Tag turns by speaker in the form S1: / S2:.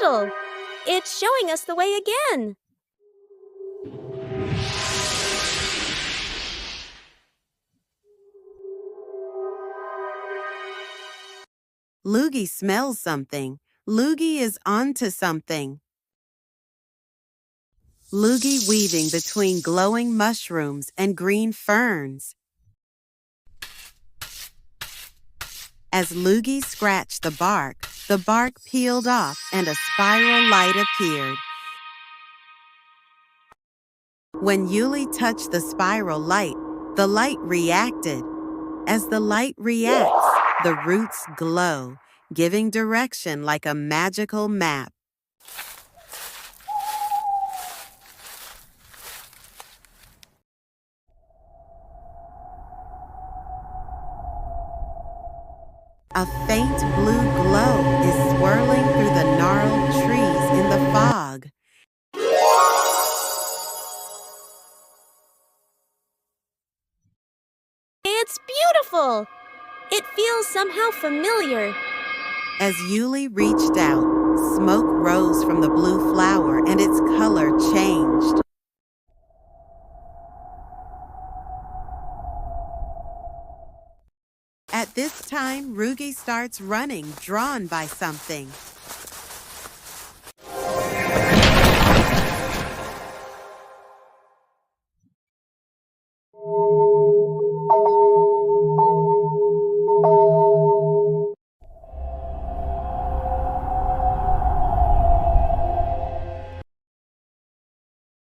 S1: puddle. It's showing us the way again.
S2: Lugy smells something. Lugy is onto something. Lugy weaving between glowing mushrooms and green ferns. As Lugy scratched the bark peeled off and a spiral light appeared. When YULY touched the spiral light, the light reacted. As the light reacts, the roots glow, giving direction like a magical map. A faint blue glow is swirling through the gnarled trees in the fog.
S1: It's beautiful. It feels somehow familiar.
S2: As YULY reached out, smoke rose from the blue flower and its color changed. At this time, Rugy starts running, drawn by something.